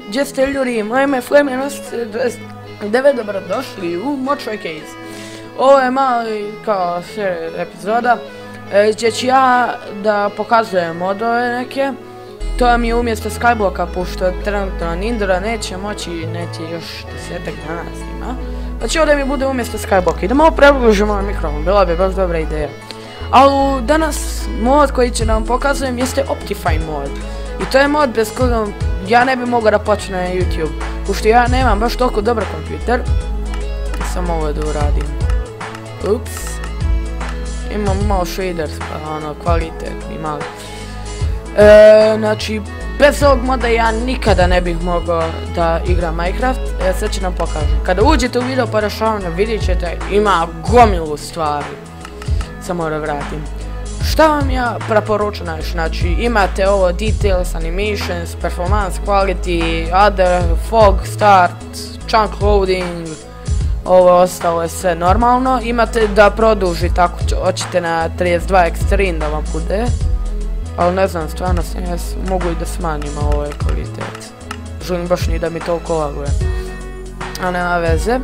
Gdje ste ljudi, moje ime Flemenost, dobrodošli u Močoj Case. Ovo je mali kao epizoda gdje ću ja da pokazujem modove neke. To mi je umjesto Skyblocka, pošto trenutno Nindora neće moći, neće još 10-ak dana snima. Pa će ovdje mi bude umjesto Skyblocka i da malo preložimo ovaj mikrofon, bila bi baš dobra ideja. Ali danas mod koji će nam pokazujem jeste Optifine mod. I to je mod bez koga ja ne bi mogao da počne na YouTube. Pošto ja nemam baš toliko dobar kompjuter. Samo ovo da uradim. Ups. Imam malo shaders, pa ono, kvalitetni mali. Znači, bez ovog moda ja nikada ne bih mogao da igram Minecraft. Sad ću nam pokažem. Kada uđete u video porešavanja vidjet ćete ima gomilu stvari. Samo da vratim. Šta vam ja preporučujem? Znači, imate ovo Details, Animations, Performance, Quality, Other, Fog, Start, Chunk Loading. Ovo ostalo je sve normalno. Imate da produžite ako hoćete na 32 Extreme da vam bude. Ali ne znam, stvarno mogu i da smanjim ovaj kvalitet. Želim baš ni da mi toliko laguje. A nema veze.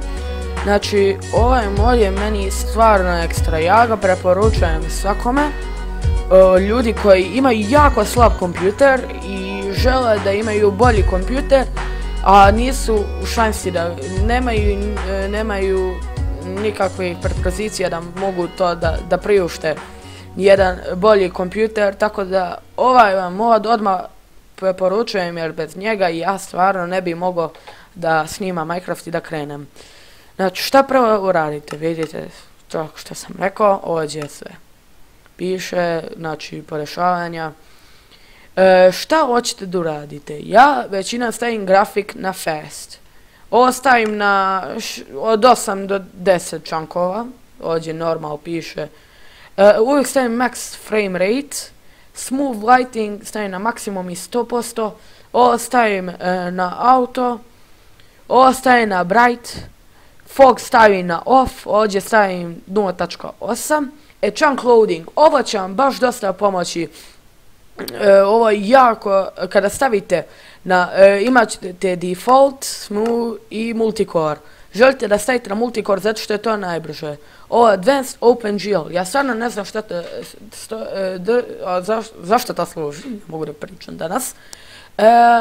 Znači, ovaj mod je meni stvarno ekstra. Ja ga preporučujem svakome. Ljudi koji imaju jako slab kompjuter i žele da imaju bolji kompjuter, a nisu u šansi da nemaju nikakvih pretpozicija da mogu to da priušte jedan bolji kompjuter, tako da ovaj vam mod odmah preporučujem jer bez njega ja stvarno ne bi mogao da snimam Minecraft i da krenem. Znači, šta prvo uradite? Vidite to što sam rekao, ovdje sve piše, znači porešavanja. Šta hoćete da uradite? Ja većina stavim grafik na fast. Ovo stavim na od 8 do 10 čankova. Ovdje normal piše. Uvijek stavim max frame rate. Smooth lighting stavim na maksimum i 100%. Ovo stavim na auto. Ovo stavim na bright. Fog stavim na off. Ovdje stavim 0.8. Chunk loading, ovo će vam baš dosta pomoći. Ovo je jako, kada stavite na, imat ćete default, smooth i multicore. Želite da stavite na multicore zato što je to najbrže. Ovo je advanced OpenGL, ja stvarno ne znam šta zašto to služi, ne mogu da pričam danas.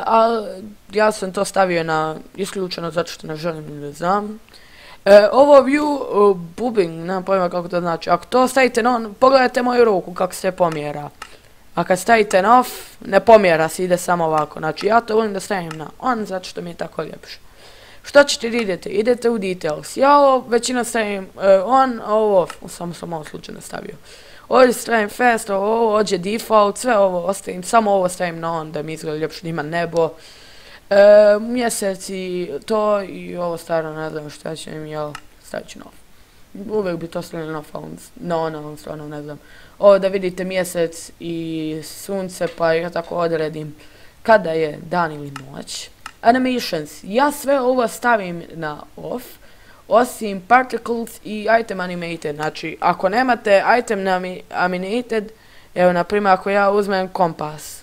Ali ja sam to stavio na isključeno zato što ne želim da znam. Ovo view bobbing, nemam pojma kako to znači. Ako to stavite na on, pogledajte moju ruku kako se pomjera. A kad stavite na off, ne pomjera se, ide samo ovako. Znači ja to volim da stavim na on, zato što mi je tako ljepše. Što ćete idete? Idete u details. Ja ovo većina stavim on, ovo off. Samo sam ovo slučajno stavio. Ovdje stavim fast, ovo ovdje default, sve ovo ostavim. Samo ovo stavim na on da mi izgleda ljepše, da ima nebo. Mjeseci, to i ovo stvarno ne znam šta će im, jel, stavit ću na off. Uvijek bi to stavili na off, no, stvarno ne znam. Ovo da vidite mjesec i sunce, pa ja tako odredim kada je dan ili noć. Animations, ja sve ovo stavim na off, osim particles i item animated. Znači, ako nemate item animated, evo, na primjer, ako ja uzmem kompas,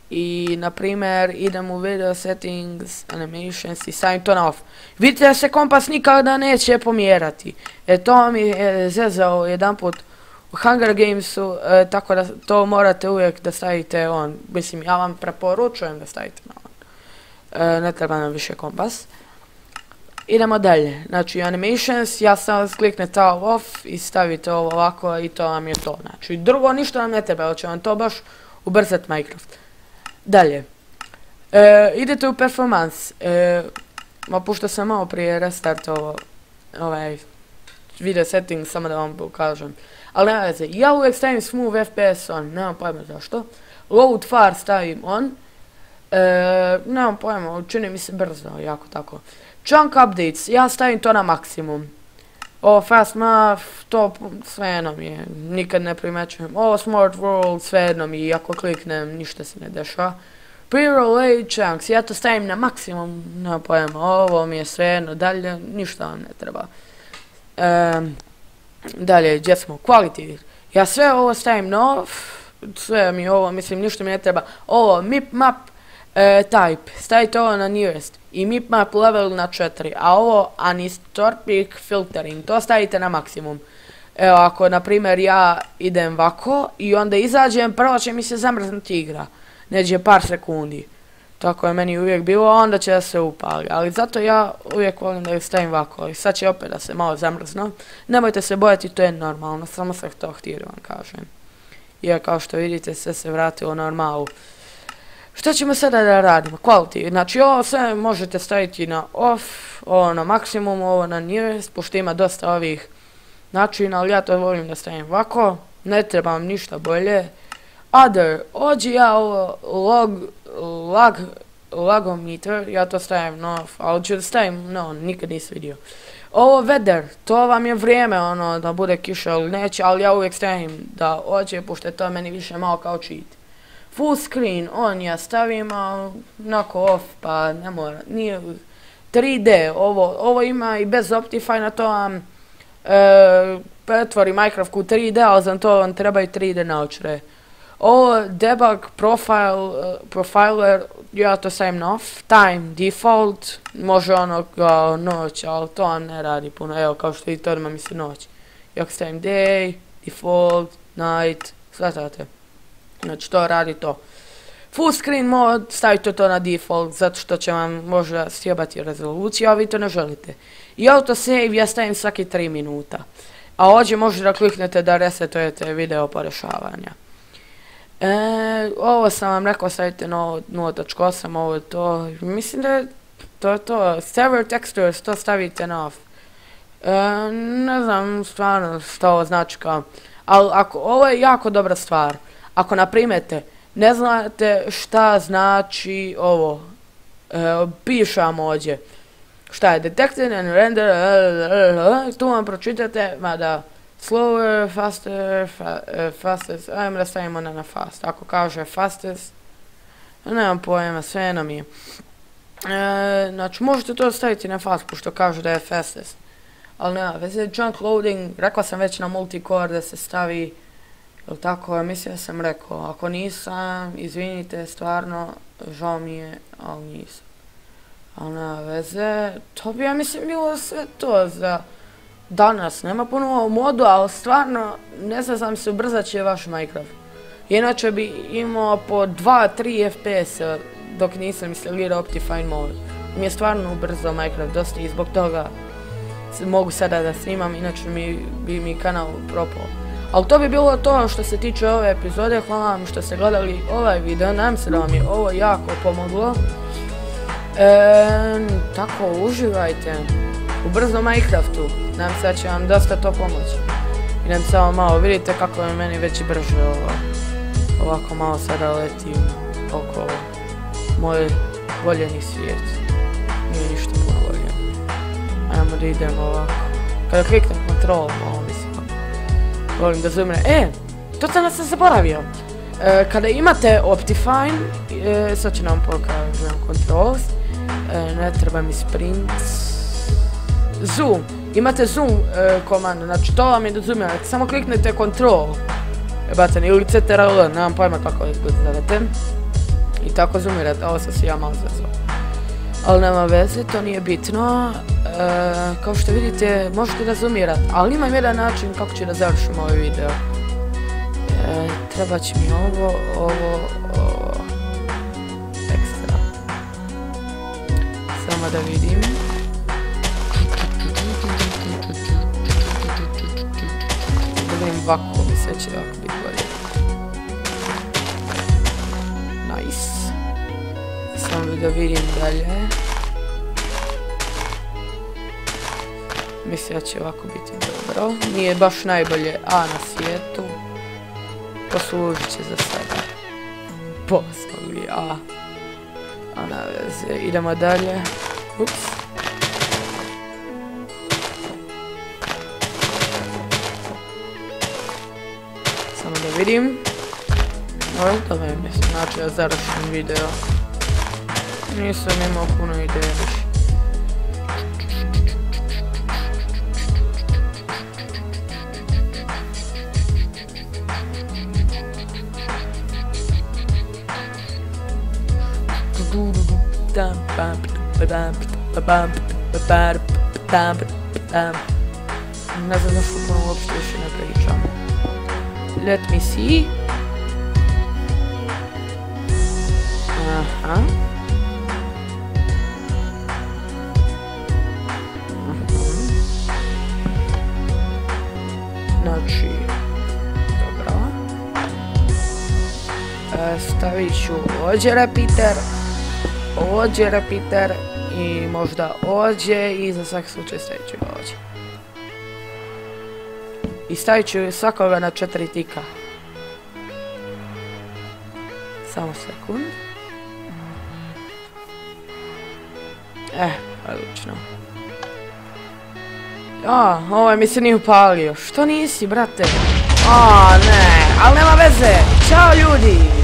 i, na primjer, idem u video settings, animations i stavim to na off. Vidite da se kompas nikada neće pomjerati. To mi je zezao jedan put u Hunger Gamesu, tako da to morate uvijek da stavite on. Mislim, ja vam preporučujem da stavite na on. Ne treba nam više kompas. Idemo dalje. Znači, animations, ja sam kliknete off i stavite ovo ovako i to vam je to. Znači, drugo ništa nam ne treba, ali će vam to baš ubrzati Minecraft. Dalje, idete u performance, pošto sam malo prije restartovao ovaj video setting, samo da vam pokažem, ali nema veze, ja uvijek stavim smooth FPS on, nemam pojma zašto, load far stavim on, nemam pojma, čini mi se brzo, jako tako, chunk updates, ja stavim to na maksimum, ovo fast math, to svejedno mi je, nikad ne primećujem. Ovo smart world, svejedno mi, ako kliknem, ništa se ne dešava. Pre-roll age chunks, ja to stavim na maksimum, nema pojma, ovo mi je svejedno, dalje, ništa vam ne treba. Dalje, gdje smo, quality, ja sve ovo stavim na off, sve mi ovo, mislim, ništa mi ne treba. Ovo, mip map, Type, stavite ovo na nearest i mipmap level na 4, a ovo anisotropic filtering, to stavite na maksimum. Evo, ako na primjer ja idem ovako i onda izađem, prvo će mi se zamrznuti igra, neđe par sekundi. Tako je meni uvijek bilo, onda će da se upali, ali zato ja uvijek volim da ih stavim ovako, i sad će opet da se malo zamrznu. Nemojte se bojati, to je normalno, samo sam to htio da vam kažem. Jer kao što vidite, sve se vratilo normalu. Što ćemo sada da radimo? Quality, znači ovo sve možete staviti na off, ovo na maksimum, ovo na nearest, pošto ima dosta ovih načina, ali ja to volim da stavim ovako, ne trebam ništa bolje. Other, ođi ja ovo lagometer, ja to stavim na off, ali ću da stavim, no, nikad nisam vidio. Ovo weather, to vam je vrijeme, ono, da bude kiša ili neće, ali ja uvijek stavim da ođe, pošto je to meni više malo kao cheat. Full screen, on ja stavim, onako off, pa ne mora, nije 3D, ovo ima i bez Optifine, to vam pretvori Minecraft u 3D, ali za to vam trebaju 3D naočare. Ovo debug profiler, ja to stavim na off, time default, može ono kao noć, ali to vam ne radi puno, evo kao što vidite odmah mi se noć. Ja stavim day, default, night, shvatate. Znači to radi to. Full screen mod, stavite to na default, zato što će vam možda sjebati rezoluciju, a vi to ne želite. I autosave ja stavim svaki 3 minuta. A ovdje možete da kliknete da resetujete video porešavanja. Ovo sam vam rekao, stavite na 0.8, ovo je to, mislim da je to. Server textures, to stavite na off. Ne znam stvarno što ovo znači kao, ali ovo je jako dobra stvar. Ako naprimete, ne znate šta znači ovo, pišem ovdje, šta je detected and render, tu vam pročitate, mada slower, faster, fastest, ajmo da stavimo na fast, ako kaže fastest, nemam pojma, sve nam je. Znači možete to staviti na fast, pošto kaže da je fastest, ali nema veze. Junk loading, rekao sam već na multicore da se stavi, jel tako, mislim da sam rekao, ako nisam, izvinite, stvarno, žao mi je, ali nisam. Ali nema veze, to bi ja mislim bilo sve to za danas, nema puno modu, ali stvarno, ne znam se ubrzat će vaš Minecraft. Inače bi imao po 2-3 FPS dok nisam instalirao Optifine mod. Mi je stvarno ubrzao Minecraft dosta i zbog toga mogu sada da snimam, inače bi mi kanal propao. Ali to bi bilo to što se tiče ove epizode, hvala vam što ste gledali ovaj video, nadam se da vam je ovo jako pomoglo. Tako, uživajte u brzom Minecraftu, nadam se da će vam dosta to pomoći. Idem samo malo, vidite kako je meni već brže ovako malo sada leti oko moj voljeni svijet. Nije ništa puno voljen. Ajmo da idemo ovako. Kada kliknem control, ovo mislim. Volim da zoomne. To sam nas zaboravio. Kada imate Optifine, sad ću nam pokažem controls. Ne treba mi sprint. Zoom. Imate zoom komandu, znači to vam je da zoomirate. Samo kliknete control button ili CTRL, nemam pojma kako izgledate. I tako zoomirate, ovo sam se ja malo zazvao. Ali nema veze, to nije bitno. Kao što vidite, možete da zoomirate, ali imam jedan način kako ću da završim ovaj video. Treba će mi ovo, ekstra. Samo da vidim. Da vidim ovako, mi sve će ovako biti bolje. Nice. Samo da vidim dalje. Mislim da će ovako biti dobro. Nije baš najbolje A na svijetu. Poslužit će za sada. Poslovi A. A na veze. Idemo dalje. Ups. Samo da vidim. To me mislim, znači da završim video. Nisam imao puno ideje više. Ne znam zašto puno uopšte više ne pričam. Let me see. Aha. Znači, dobro. Stavit ću ovdje repeater i možda ovdje i za svaki slučaj stavit ću ovdje. I stavit ću svakoga na 4 tika. Samo sekund. Odlično. Ovo mi se nije upalio. Što nisi, brate? Ne, ali nema veze. Ćao ljudi!